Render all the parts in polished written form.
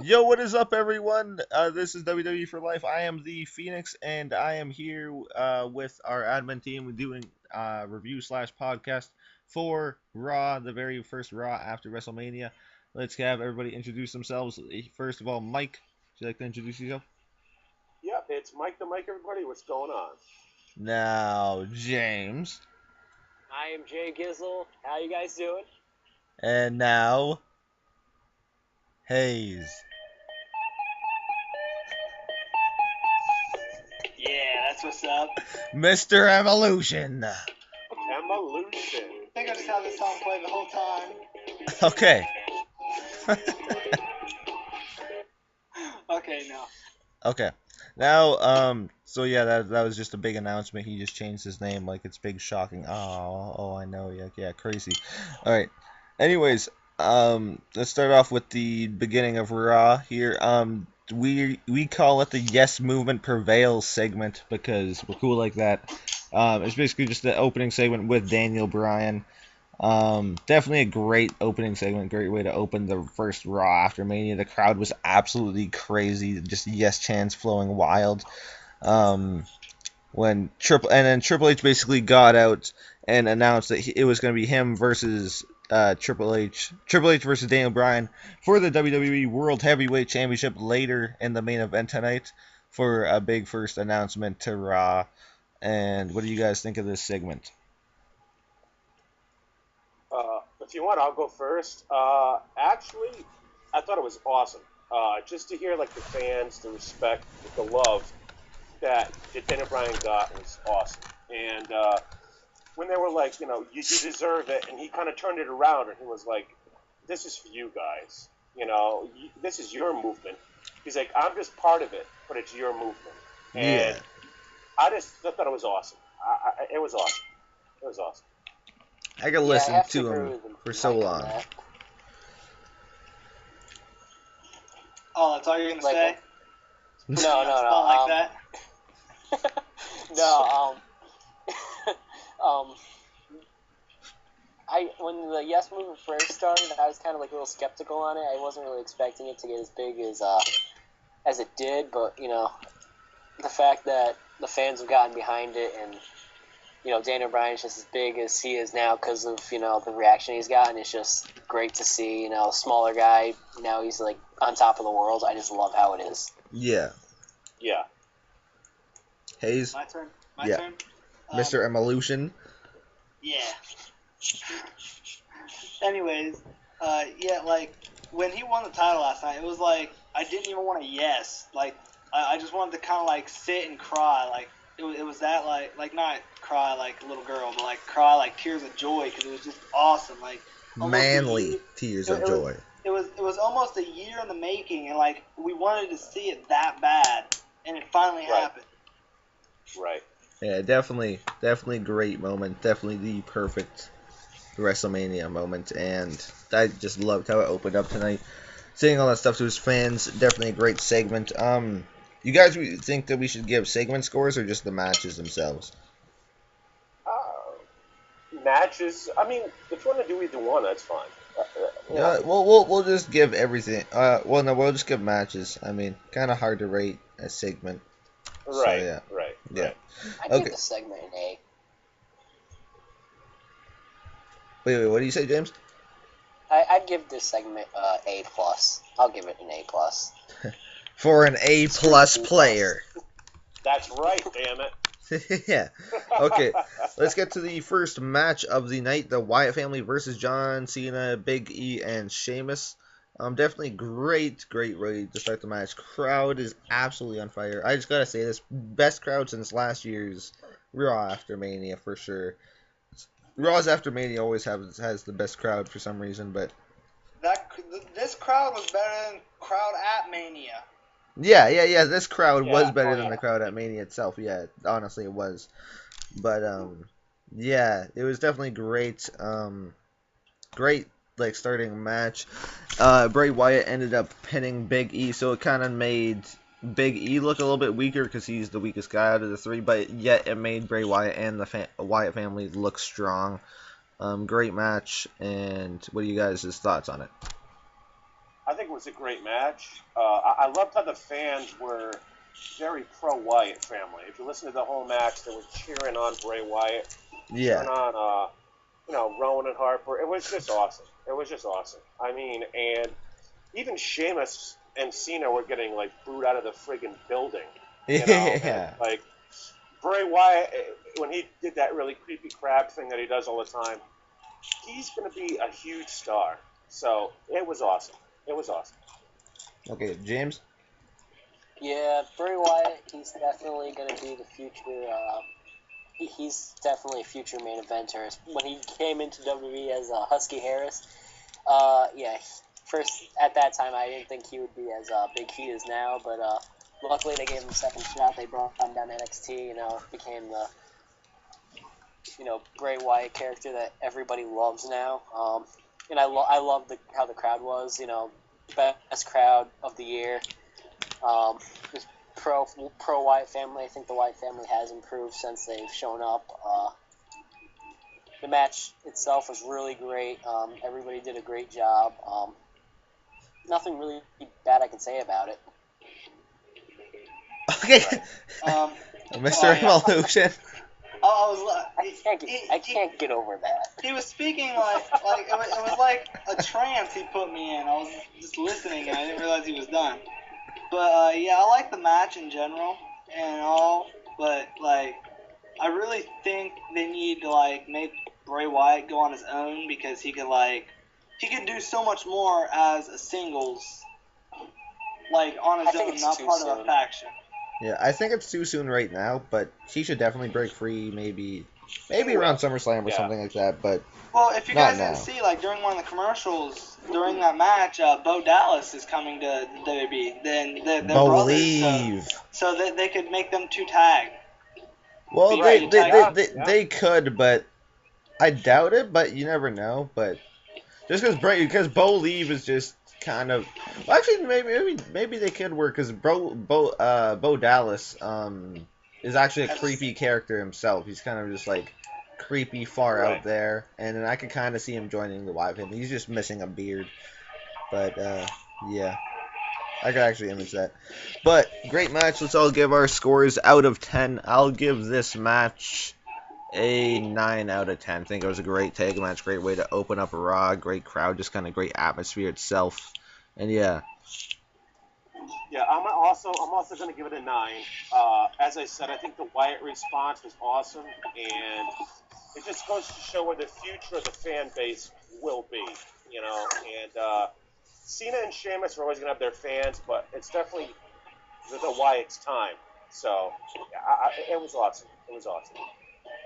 Yo, what is up, everyone? This is WWE for Life. I am the Phoenix, and I am here with our admin team doing review slash podcast for Raw, the very first Raw after WrestleMania. Let's have everybody introduce themselves. First of all, Mike, would you like to introduce yourself? Yep, it's Mike the Mike, everybody. What's going on? Now, James, I am Jay Gizzle. How you guys doing? and now, Hayes. Yeah, that's what's up. Mr. Evolution. Evolution. I think I just had this song play the whole time. Okay. Okay, no. Okay. Now, so yeah, that was just a big announcement. He just changed his name, like it's big, shocking. Oh, I know, yeah, crazy. All right. Anyways, let's start off with the beginning of Raw here. We call it the Yes Movement Prevails segment because we're cool like that. It's basically just the opening segment with Daniel Bryan. Definitely a great opening segment, great way to open the first Raw after Mania. The crowd was absolutely crazy, just yes chants flowing wild. When Triple H basically got out and announced that it was going to be him versus Triple H versus Daniel Bryan for the WWE World Heavyweight Championship later in the main event tonight for a big first announcement to Raw. And what do you guys think of this segment? If you want, I'll go first. Actually, I thought it was awesome. Just to hear like the fans, the respect, the love that Daniel Bryan got was awesome. And when they were like, you deserve it, and he kind of turned it around, and he was like, "This is for you guys. This is your movement." He's like, "I'm just part of it, but it's your movement." And Yeah. I thought it was awesome. It was awesome. It was awesome. I could Yeah, I listen have to agree him with for so Mike on long. that. Oh, that's all you're gonna Like, say? No, Put me on the no, spot no. like that? No, um, when the Yes Movement first started, I was kind of like a little skeptical on it. I wasn't really expecting it to get as big as it did, but the fact that the fans have gotten behind it, and Daniel Bryan's just as big as he is now because of the reaction he's gotten. It's just great to see. Smaller guy, now he's like on top of the world. I just love how it is. Yeah. Yeah. Hayes, My turn? My Yeah. turn? Mr. Evolution. Yeah. Anyways, yeah, like, when he won the title last night, it was like, I didn't even want to yes. Like, I just wanted to kind of, like, sit and cry. Like, it was that, like, not cry like a little girl, but, like, cry like tears of joy because it was just awesome. Like, almost a Manly year- tears it- of it was- joy. it was almost a year in the making, and, like, we wanted to see it that bad, and it finally Right. happened. Right. Yeah, definitely great moment. Definitely the perfect WrestleMania moment, and I just loved how it opened up tonight. Saying all that stuff to his fans, definitely a great segment. You guys think that we should give segment scores or just the matches themselves? Matches. I mean, if you want to do either one, that's fine. Yeah, we'll just give everything. Well, no, we'll just give matches. I mean, kind of hard to rate a segment. Right. yeah. Right. Yeah. Right. I'd Okay. give the segment an A. Wait, what do you say, James? I'd give this segment A plus. I'll give it an A plus. For an A plus player. That's right. Damn it. Yeah. Okay. Let's get to the first match of the night: the Wyatt family versus John Cena, Big E, and Sheamus. Definitely great way to start the match. Crowd is absolutely on fire. I just gotta say this: best crowd since last year's Raw after Mania for sure. Raw's after Mania always has the best crowd for some reason, but This crowd was better than crowd at Mania. yeah. This crowd was Yeah, better oh, than yeah. the crowd at Mania itself. Yeah, honestly, it was. But yeah, it was definitely great. Great like starting match. Bray Wyatt ended up pinning Big E, so it kind of made Big E look a little bit weaker because he's the weakest guy out of the three. But yet it made Bray Wyatt and the Wyatt family look strong. Great match. And what are you guys' thoughts on it? I think it was a great match. I loved how the fans were very pro-Wyatt family. If you listen to the whole match, they were cheering on Bray Wyatt, cheering Yeah. on, Rowan and Harper. It was just awesome. It was just awesome. I mean, and even Sheamus and Cena were getting, like, booed out of the friggin' building, and, Yeah. like, Bray Wyatt, when he did that really creepy crab thing that he does all the time, he's going to be a huge star. So, it was awesome. It was awesome. Okay, James. Yeah, Bray Wyatt, he's definitely going to be the future. He's definitely a future main eventer. When he came into WWE as Husky Harris, yeah, first at that time I didn't think he would be as big he is now, but luckily they gave him a second shot. They brought him down to NXT. Became the Bray Wyatt character that everybody loves now. And I love how the crowd was. Best crowd of the year. Just pro Wyatt family. I think the Wyatt family has improved since they've shown up. The match itself was really great. Everybody did a great job. Nothing really bad I can say about it. Okay. Mr. Oh, yeah. Evolution. I can't get over that. He was speaking like it was like a trance he put me in. I was just listening and I didn't realize he was done. But yeah, I like the match in general and all. But like, I really think they need to like make Bray Wyatt go on his own because he could do so much more as a singles, like on his own, not part of a faction. Yeah, I think it's too soon right now, but he should definitely break free maybe around SummerSlam or something like that, but well, if you guys didn't now. see, like during one of the commercials, during that match, Bo Dallas is coming to WWE. Then they're brothers, Believe. so that they could make them two tag. Well, Right, they could, but I doubt it, but you never know, but just because Bo Leave is just kind of, well, actually maybe they could work because Bo Dallas is actually a creepy character himself. He's kind of just like creepy far out there, and then I could kind of see him joining the Wyatt family. He's just missing a beard, but yeah, I could actually image that. But great match. Let's all give our scores out of 10. I'll give this match a 9 out of 10. I think it was a great tag match, great way to open up a Raw, great crowd, just kind of great atmosphere itself. And yeah. Yeah, I'm also going to give it a 9. As I said, I think the Wyatt response was awesome, and it just goes to show where the future of the fan base will be, And Cena and Sheamus are always going to have their fans, but it's definitely the Wyatt's time. So it was awesome. It was awesome.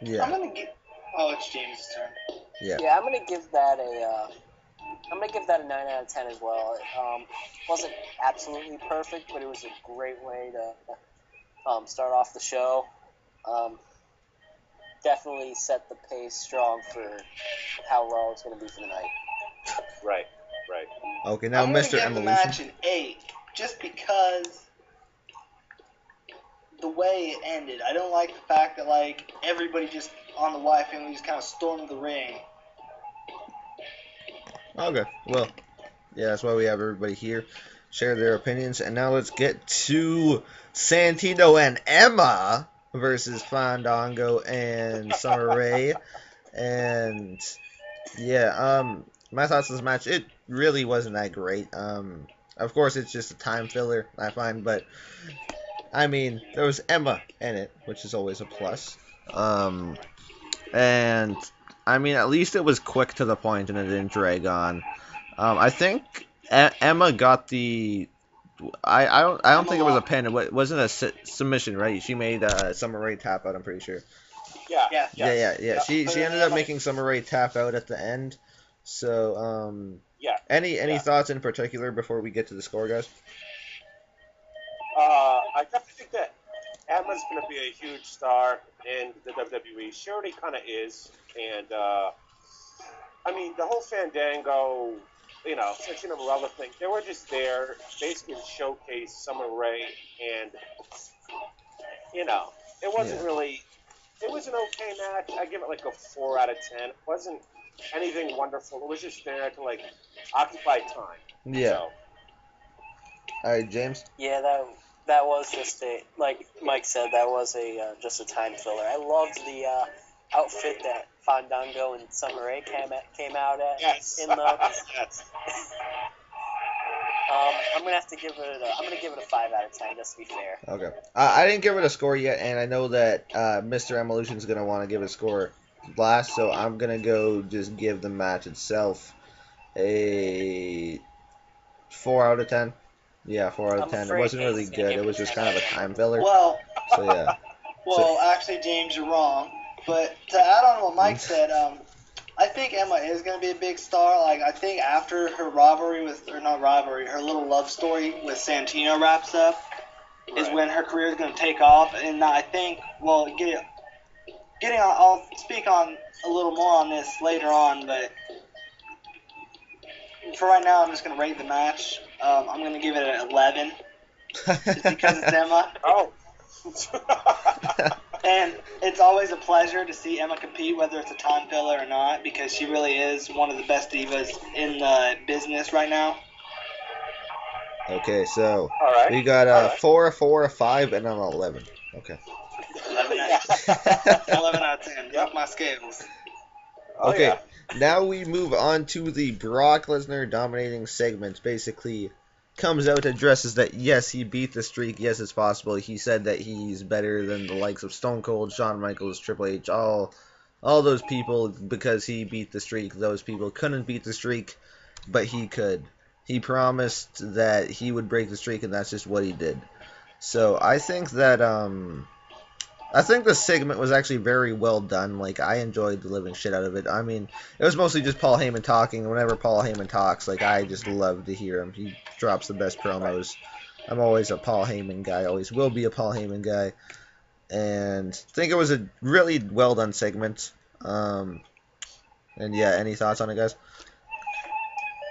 Yeah. I'm gonna give. Oh, it's James' turn. Yeah, I'm gonna give that a 9 out of 10 as well. It wasn't absolutely perfect, but it was a great way to start off the show. Definitely set the pace strong for how Raw is going to be for the night. Right. Okay, now I'm Mr. gonna give the match Evolution. an 8, just because the way it ended. I don't like the fact that like everybody just on the Wyatt family just kind of stormed the ring. Okay, well, yeah, that's why we have everybody here share their opinions. And now let's get to Santino and Emma versus Fandango and Summer Rae. And yeah, my thoughts on this match, it really wasn't that great. Of course, it's just a time filler, I find, but I mean, there was Emma in it, which is always a plus. And I mean, at least it was quick to the point and it didn't drag on. I think Emma got the. I don't think it was a pin. It wasn't a submission, right? She made Summer Rae tap out. I'm pretty sure. Yeah. She ended up making Summer Rae tap out at the end. So Any thoughts in particular before we get to the score, guys? I definitely think that Emma's going to be a huge star in the WWE. She already kind of is. And, I mean, the whole Fandango, Santino Marella thing, they were just there basically to showcase Summer Rae. And, it wasn't really, it was an okay match. I give it like a 4 out of 10. It wasn't anything wonderful. It was just there to, like, occupy time. Yeah. So, All right, James. Yeah, that was just like Mike said, that was just a time filler. I loved the outfit that Fandango and Summer Rae came out at Yes. in the. Yes. I'm gonna have to give it. I'm gonna give it a 5 out of 10, just to be fair. Okay. I didn't give it a score yet, and I know that Mr. Evolution's gonna want to give a score last, so I'm gonna go just give the match itself a 4 out of 10. Yeah, 4 out of I'm 10. It afraid wasn't really Nate's gonna good. give It it was a just 10 kind of a out of 10. time filler. Well, So yeah. actually, James, you're wrong. But to add on what Mike said, I think Emma is going to be a big star. Like, I think after her her little love story with Santino wraps up, is Right. when her career is going to take off. And I think, well, I'll speak on a little more on this later on, but for right now, I'm just going to rate the match. I'm going to give it an 11, just because it's Emma. Oh. And it's always a pleasure to see Emma compete, whether it's a time filler or not, because she really is one of the best divas in the business right now. Okay, so All right. we got All a right. 4, a 4, a 5, and an 11. Okay. 11 out of 10. Yuck my scales. Oh, Okay, yeah. now we move on to the Brock Lesnar dominating segment. Basically, comes out, addresses that yes, he beat the streak. Yes, it's possible. He said that he's better than the likes of Stone Cold, Shawn Michaels, Triple H, all those people because he beat the streak. Those people couldn't beat the streak, but he could. He promised that he would break the streak, and that's just what he did. So I think that I think the segment was actually very well done. Like, I enjoyed the living shit out of it. I mean, it was mostly just Paul Heyman talking. Whenever Paul Heyman talks, like, I just love to hear him. He drops the best promos. I'm always a Paul Heyman guy. Always will be a Paul Heyman guy. And I think it was a really well done segment. And yeah, any thoughts on it, guys?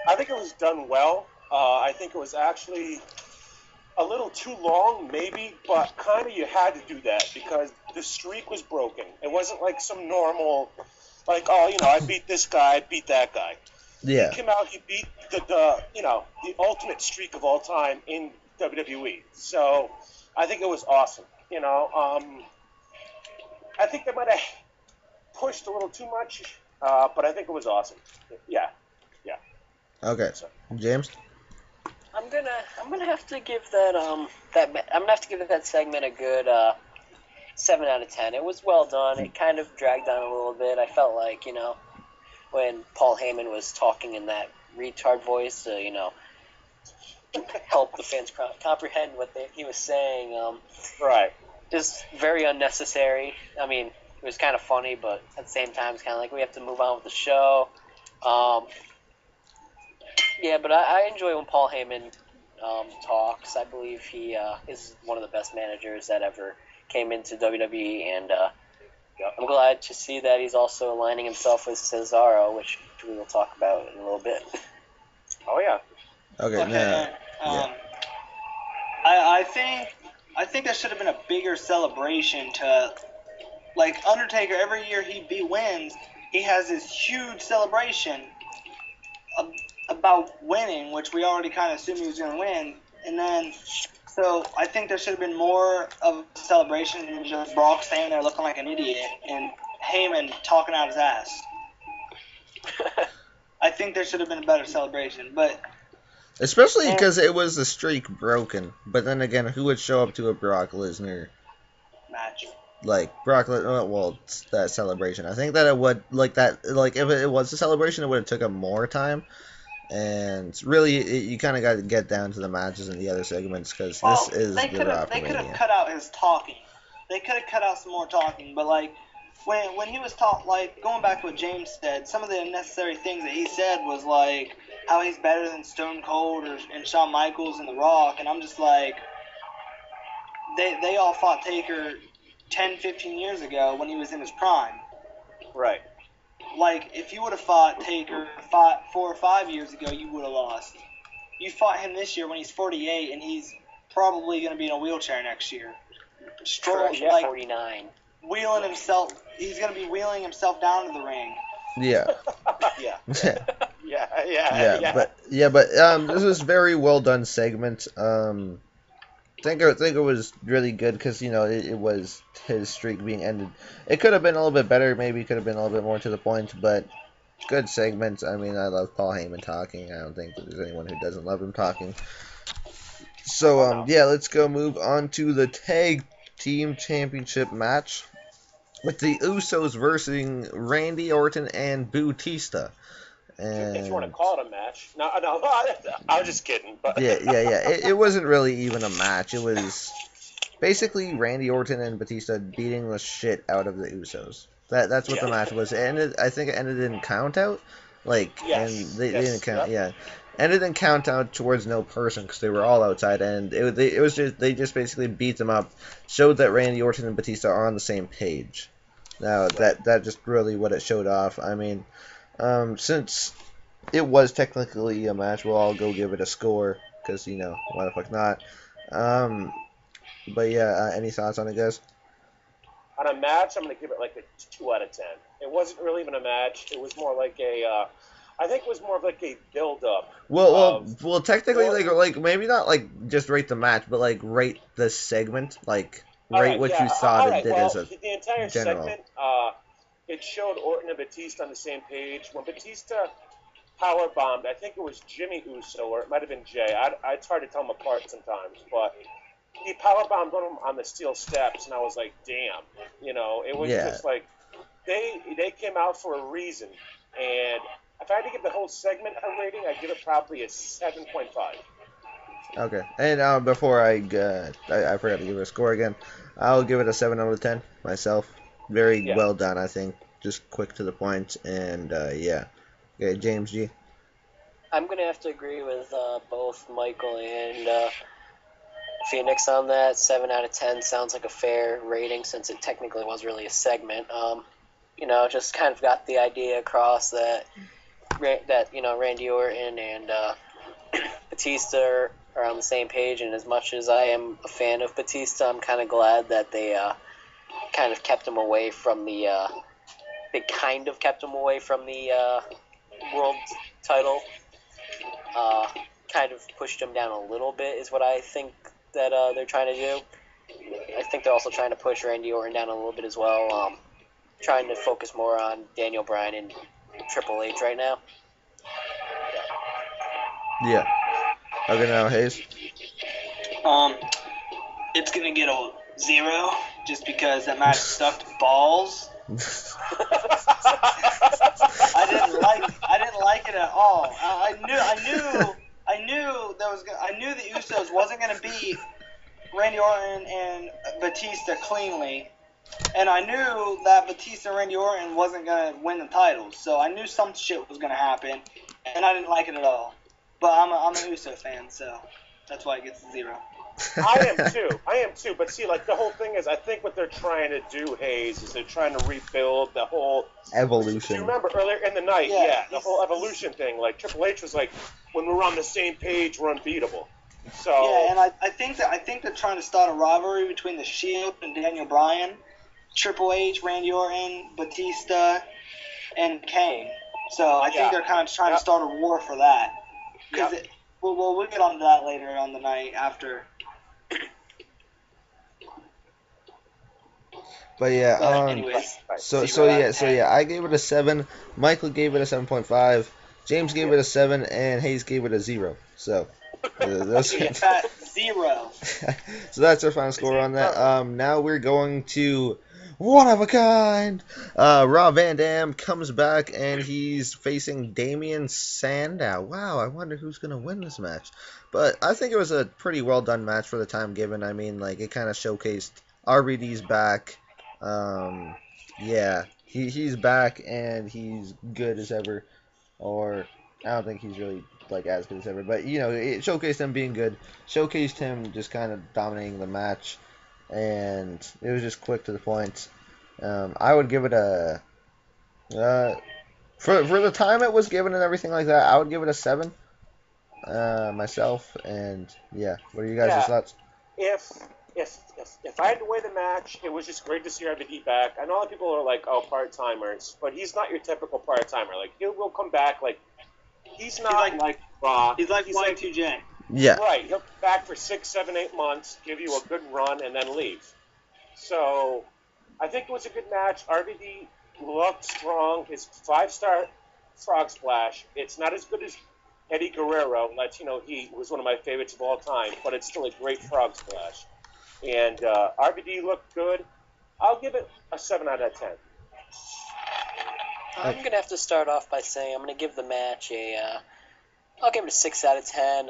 I think it was done well. I think it was actually a little too long, maybe, but kind of you had to do that because the streak was broken. It wasn't like some normal, like, oh, I beat this guy, I beat that guy. Yeah. He came out, he beat the ultimate streak of all time in WWE. So I think it was awesome. I think they might have pushed a little too much, but I think it was awesome. Yeah. Okay. So. James? I'm gonna have to give that that segment a good 7 out of 10. It was well done. It kind of dragged on a little bit. I felt like when Paul Heyman was talking in that retard voice, help the fans comprehend what he was saying. Right. Just very unnecessary. I mean, it was kind of funny, but at the same time, it's kind of like we have to move on with the show. Yeah, but I enjoy when Paul Heyman talks. I believe he is one of the best managers that ever came into WWE, and I'm glad to see that he's also aligning himself with Cesaro, which we will talk about in a little bit. Oh, yeah. Okay, yeah. I think there should have been a bigger celebration to, like, Undertaker. Every year he wins, he has this huge celebration about winning, which we already kind of assumed he was going to win. And then, so I think there should have been more of a celebration than just Brock standing there looking like an idiot and Heyman talking out his ass. I think there should have been a better celebration, but Especially because it was the streak broken. But then again, who would show up to a Brock Lesnar match. like Brock Lesnar? Well, it's that celebration. I think that it would if it was a celebration, it would have took him more time. And really, you kind of got to get down to the matches in the other segments because this is the They could have Wrestlemania. cut out his talking. They could have cut out some more talking, but like when he was going back to what James said, some of the unnecessary things that he said was like how he's better than Stone Cold and Shawn Michaels and The Rock, and I'm just like, they all fought Taker 10, 15 years ago when he was in his prime. Right. Like, if you would have fought Taker 4 or 5 years ago, you would have lost. You fought him this year when he's 48, and he's probably going to be in a wheelchair next year. Correct, Like, 49. he's going to be wheeling himself down to the ring. Yeah. Yeah. yeah. This was very well done segment. Think it was really good because it was his streak being ended. It could have been a little bit better, maybe could have been a little bit more to the point, but good segments. I mean, I love Paul Heyman talking. I don't think there's anyone who doesn't love him talking. So yeah, let's go move on to the tag team championship match with the Usos versus Randy Orton and Bautista. And if you want to call it a match. No, I was just kidding. But yeah. It wasn't really even a match. It was basically Randy Orton and Batista beating the shit out of the Usos. That's what the match was. I think it ended in count out. And they didn't count. Yeah, ended in count out towards no person because they were all outside, and it was just they just basically beat them up, showed that Randy Orton and Batista are on the same page. Now that just really what it showed off. I mean, since it was technically a match, we'll all go give it a score because why the fuck not. But yeah, any thoughts on it, guys? on a match, I'm going to give it like a 2 out of 10. It wasn't really even a match. It was more like I think it was more of like a build-up. Well, technically, like maybe not like just rate the match, but like rate the segment, like rate what you thought it did as a the entire general. segment. It showed Orton and Batista on the same page. When Batista power bombed, I think it was Jimmy Uso, or it might have been Jay. It's hard to tell them apart sometimes, but he power bombed one of them on the steel steps, and I was like, damn, it was just like they came out for a reason. And if I had to give the whole segment a rating, I'd give it probably a 7.5. Okay, and before I forgot to give it a score again. I'll give it a 7 out of 10 myself. Very well done, I think. Just quick to the point, and yeah. Okay, James G. I'm gonna have to agree with both Michael and Phoenix on that. 7 out of 10 sounds like a fair rating since it technically was really a segment. Just kind of got the idea across that Randy Orton and Batista are on the same page, and as much as I am a fan of Batista, I'm kind of glad that they kind of kept him away from the world title. Kind of pushed him down a little bit is what I think that they're trying to do. I think they're also trying to push Randy Orton down a little bit as well. Trying to focus more on Daniel Bryan and Triple H right now. Yeah. Okay, now Hayes. It's gonna get a 0 just because that match sucked balls. I didn't like it at all. I knew the Usos wasn't gonna beat Randy Orton and Batista cleanly, and I knew that Batista and Randy Orton wasn't gonna win the titles. So I knew some shit was gonna happen, and I didn't like it at all. But I'm an Uso fan, so that's why it gets a 0. I am too. But see, like the whole thing is, I think what they're trying to do, Hayes, is they're trying to rebuild the whole evolution. Do you remember earlier in the night? The whole evolution thing. Like Triple H was like, when we're on the same page, we're unbeatable. So yeah, and I think they're trying to start a rivalry between the Shield and Daniel Bryan, Triple H, Randy Orton, Batista, and Kane. So I think they're kind of trying to start a war for that. Because we'll get on to that later on the night after. But yeah, anyways, so yeah, I gave it a 7. Michael gave it a 7.5. James gave it a 7, and Hayes gave it a 0. So those. 0. So that's our final score on that. Now we're going to one of a kind. Rob Van Dam comes back, and he's facing Damian Sandow. Wow, I wonder who's gonna win this match. But I think it was a pretty well done match for the time given. I mean, like it kind of showcased RVD's back. Yeah, he's back and he's good as ever. Or I don't think he's really like as good as ever, but it showcased him being good. Showcased him just kind of dominating the match, and it was just quick to the point. I would give it a for the time it was given and everything like that. I would give it a 7 myself. And yeah, what are you guys' thoughts? If I had to weigh the match, it was just great to see RVD back. I know a lot of people are like, oh, part-timers, but he's not your typical part-timer. Like, he will come back, like, he's not like Rock. He's like Y2J. Yeah. Right. He'll be back for 6, 7, 8 months, give you a good run, and then leave. So I think it was a good match. RVD looked strong. His 5-star frog splash. It's not as good as Eddie Guerrero. He was one of my favorites of all time, but it's still a great frog splash. And RVD looked good. I'll give it a 7 out of 10. I'm going to have to start off by saying I'm going to give the match I'll give it a 6 out of 10.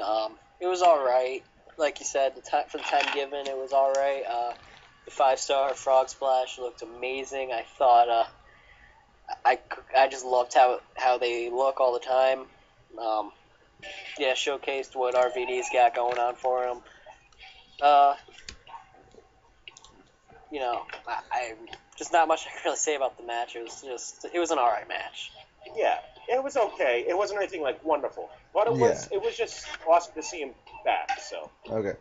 It was all right. Like you said, for the time given, it was all right. The 5-star frog splash looked amazing. I thought I just loved how they look all the time. Showcased what RVD's got going on for him. I just not much I can really say about the match. It was an all right match. Yeah, it was okay. It wasn't anything like wonderful, but it was just awesome to see him back. So Okay.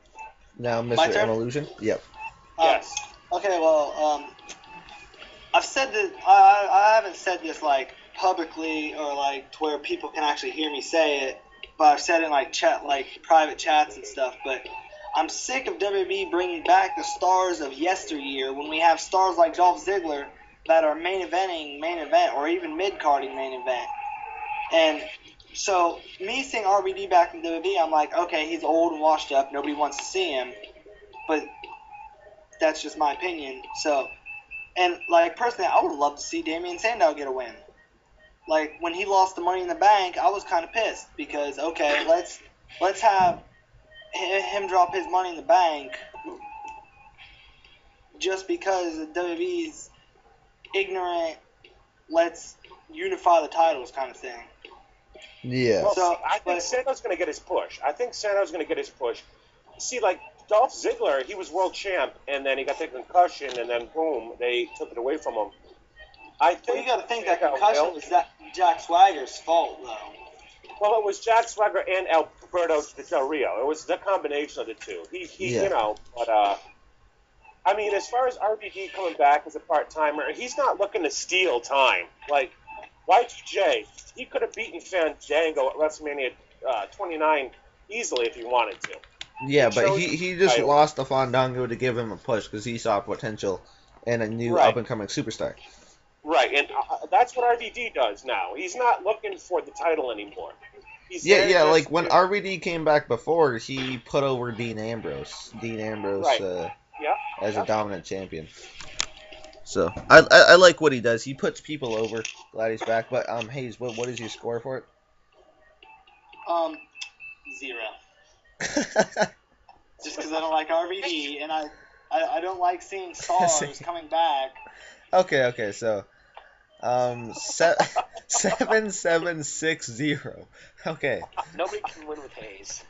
Now, My Mr. turn? Evolution. Yep. yes, Okay, well, I've said that I haven't said this like publicly or like to where people can actually hear me say it, but I've said it in like private chats and stuff. But I'm sick of WWE bringing back the stars of yesteryear when we have stars like Dolph Ziggler that are main event, or even mid-carding main event. And so me seeing RVD back in WWE, I'm like, okay, he's old and washed up. Nobody wants to see him. But that's just my opinion. So, and like personally, I would love to see Damian Sandow get a win. Like when he lost the Money in the Bank, I was kind of pissed because okay, let's have him drop his Money in the Bank just because WWE's ignorant. Let's unify the titles kind of thing. Yeah. Well, So, I think Sando's going to get his push. See, like Dolph Ziggler, he was world champ, and then he got the concussion, and then boom, they took it away from him. I think Well, you got to think that concussion was Jack Swagger's fault, though. Well, it was Jack Swagger and Alberto Del Rio. It was the combination of the two. Yeah. But I mean, as far as RVD coming back as a part-timer, he's not looking to steal time. Like, Y2J, he could have beaten Fandango at WrestleMania 29 easily if he wanted to. Yeah, He but chose he the just title. lost to Fandango to give him a push because he saw potential in a new Right. up-and-coming superstar. Right, and that's what RVD does now. He's not looking for the title anymore. He's Yeah, there yeah, just like when to- RVD came back before, he put over Dean Ambrose. Right. Yeah. As yeah. a dominant champion. So I like what he does. He puts people over. Glad he's back. But Hayes, what is your score for 0. it? Just because I don't like RVD, and I don't like seeing stars coming back. Okay, so 7760. Okay. Nobody can win with Hayes.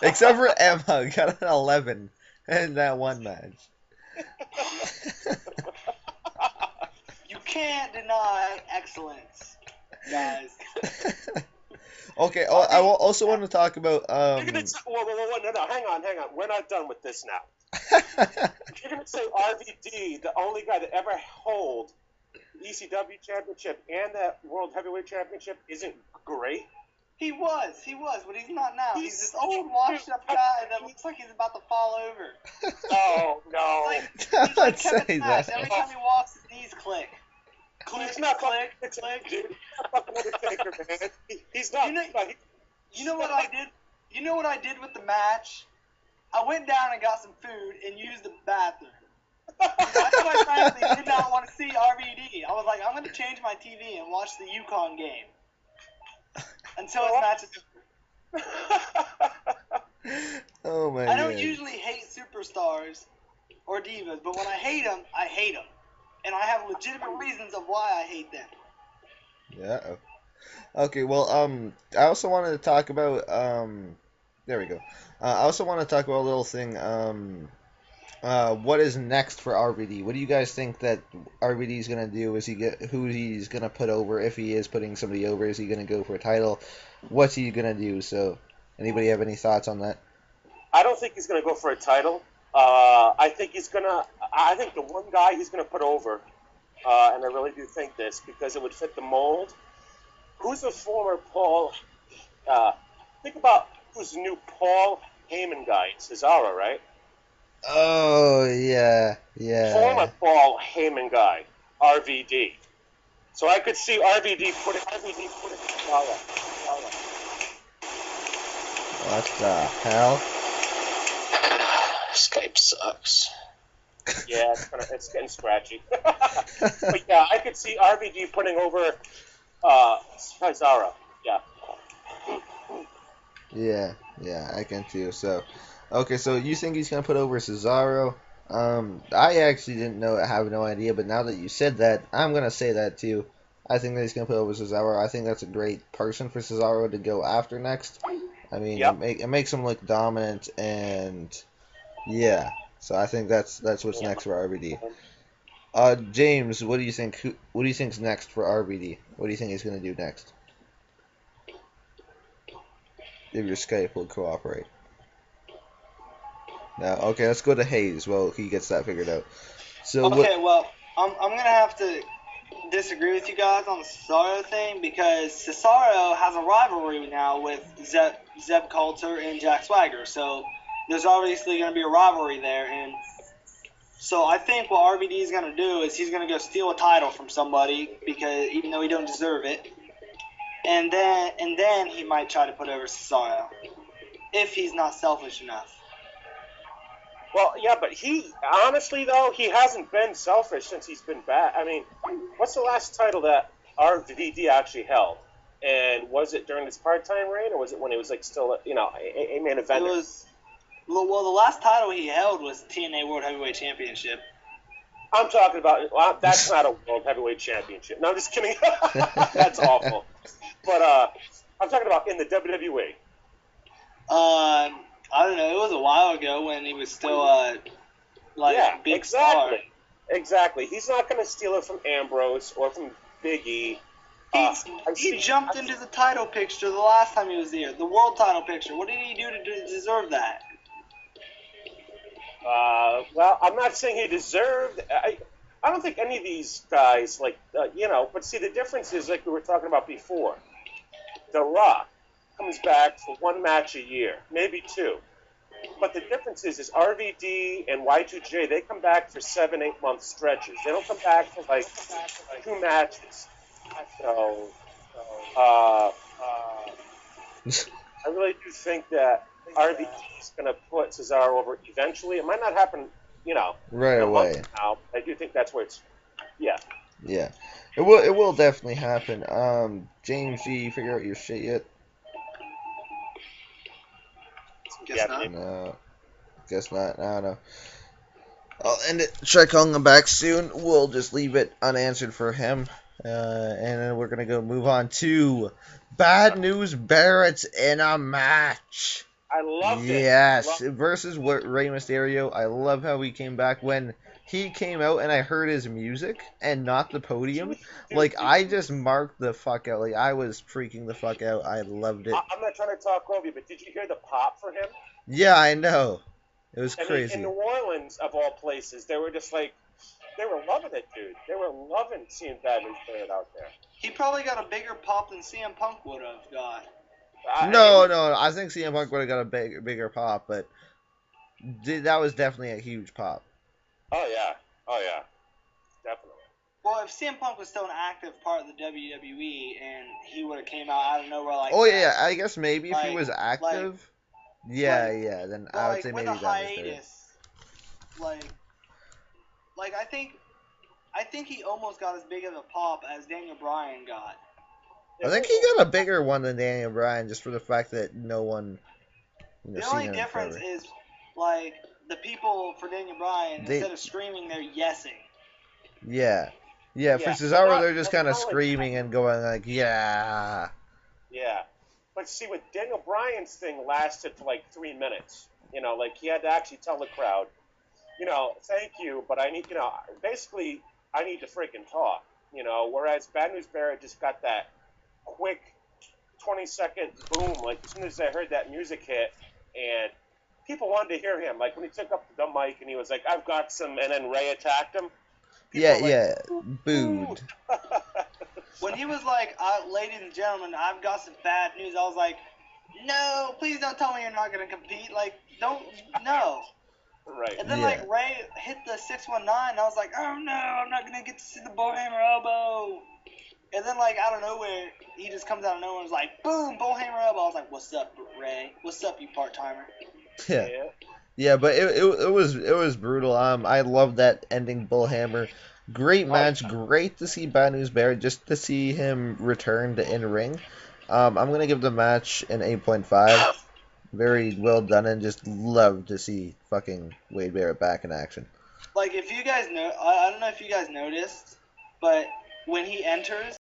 Except for Emma, got an 11 in that one match. You can't deny excellence, guys. Okay, I also want to talk about You're gonna say, whoa, no, hang on. We're not done with this now. You're gonna say RVD, the only guy to ever hold the ECW championship and that World Heavyweight Championship, isn't great? He was, but he's not now. He's this old, washed-up guy that looks like he's about to fall over. Oh no! He's like Don't Kevin say Nash. that. Every time he walks, his knees click. He's not click, fucking click. dude. He's not fucking Undertaker, man. He's not. You know what I did? You know what I did with the match? I went down and got some food and used the bathroom. That's why I frankly did not want to see RVD. I was like, I'm going to change my TV and watch the Yukon game. Until his matches. Oh my god. I don't usually hate superstars or divas, but when I hate them, I hate them. And I have legitimate reasons of why I hate them. Yeah. Okay, well, I also wanted to talk about, there we go. I also want to talk about a little thing, what is next for RVD? What do you guys think that RVD is going to do? Who he's going to put over? If he is putting somebody over, is he going to go for a title? What's he going to do? So, anybody have any thoughts on that? I don't think he's going to go for a title. I think the one guy he's going to put over, and I really do think this, because it would fit the mold, who's the former Paul? Think about who's the new Paul Heyman guy. It's Cesaro, right? Oh yeah, Former yeah. Paul Heyman guy, RVD. So I could see RVD putting Cesaro. What the hell? Skype sucks. Yeah, it's getting scratchy. But yeah, I could see RVD putting over Cesaro. Yeah. Yeah, I can too. So, okay, so you think he's gonna put over Cesaro? I actually didn't know, have no idea, but now that you said that, I'm gonna say that too. I think that he's gonna put over Cesaro. I think that's a great person for Cesaro to go after next. I mean, Yep. it makes him look dominant, and yeah. So I think that's what's next for RVD. James, what do you think? What do you think's next for RVD? What do you think he's gonna do next? If your Skype will cooperate. No, okay, let's go to Hayes. Well, he gets that figured out. So what? Okay, well, I'm gonna have to disagree with you guys on the Cesaro thing because Cesaro has a rivalry now with Zeb Coulter and Jack Swagger, so there's obviously gonna be a rivalry there, and so I think what RVD is gonna do is he's gonna go steal a title from somebody because even though he don't deserve it, and then he might try to put over Cesaro if he's not selfish enough. Well, yeah, but he honestly though he hasn't been selfish since he's been back. I mean, what's the last title that RVD actually held? And was it during his part-time reign, or was it when he was like still, a main It eventer? was well, the last title he held was TNA World Heavyweight Championship. I'm talking about. Well, that's not a world heavyweight championship. No, I'm just kidding. That's awful. But I'm talking about in the WWE. I don't know. It was a while ago when he was still Yeah, big exactly. star. Exactly. He's not going to steal it from Ambrose or from Big E. He jumped into the title picture the last time he was here, the world title picture. What did he do to deserve that? Well, I'm not saying he deserved. I don't think any of these guys But see, the difference is like we were talking about before. The Rock comes back for one match a year, maybe two. But the difference is RVD and Y2J, they come back for 7-8 month stretches. They don't come back for like two matches. So, I really do think that RVD is going to put Cesaro over eventually. It might not happen, Right in a away. month now. I do think that's where it's, yeah. Yeah, it will definitely happen. James, do you figure out your shit yet? Guess Yeah, not. No, guess not. I don't know. I'll end it. Try calling him back soon. We'll just leave it unanswered for him. And then we're gonna go move on to Bad News Barrett's in a match. I loved it. Yes, versus Rey Mysterio. I love how he came back when he came out and I heard his music and not the podium. Like I just marked the fuck out. Like I was freaking the fuck out. I loved it. I'm not trying to talk over you, but did you hear the pop for him? Yeah, I know. It was I mean, crazy. in New Orleans, of all places, they were just like, they were loving it, dude. They were loving seeing Bad News Barrett out there. He probably got a bigger pop than CM Punk would have got. No, I think CM Punk would have got a bigger pop, but that was definitely a huge pop. Oh yeah, definitely. Well, if CM Punk was still an active part of the WWE and he would have came out of nowhere like Oh that, yeah, I guess maybe if he was like- active. Yeah, then I would say with maybe a that was better. hiatus, like I think he almost got as big of a pop as Daniel Bryan got. I think he got a bigger one than Daniel Bryan just for the fact that no one, The seen only him difference forever. is like the people for Daniel Bryan instead of screaming, they're yesing. Yeah, for Yeah, Cesaro, but they're just not- kind of not only- screaming and going like, yeah. Yeah, but see, with Daniel Bryan's thing lasted for like 3 minutes. Like he had to actually tell the crowd, thank you, but I need, basically, I need to freaking talk. Whereas Bad News Barrett just got that quick 20-second boom, like as soon as I heard that music hit, and people wanted to hear him. Like when he took up the mic and he was like, "I've got some," and then Ray attacked him. people Yeah, are like, yeah, "Ooh." booed. When he was like, ladies and gentlemen, I've got some bad news, I was like, no, please don't tell me you're not going to compete. Like, don't, no. Right. And then, Yeah. like, Ray hit the 619, I was like, oh no, I'm not going to get to see the Bullhammer elbow. And then, like, out of nowhere, he just comes out of nowhere and was like, boom, Bullhammer elbow. I was like, what's up, Ray? What's up, you part-timer? Yeah. Yeah. Yeah, but it was brutal. I love that ending Bullhammer. Great Oh, match. Great to see Bad News Barrett. Just to see him return to in ring. I'm gonna give the match an 8.5. Very well done, and just love to see fucking Wade Barrett back in action. Like, if you guys know, I don't know if you guys noticed, but when he enters,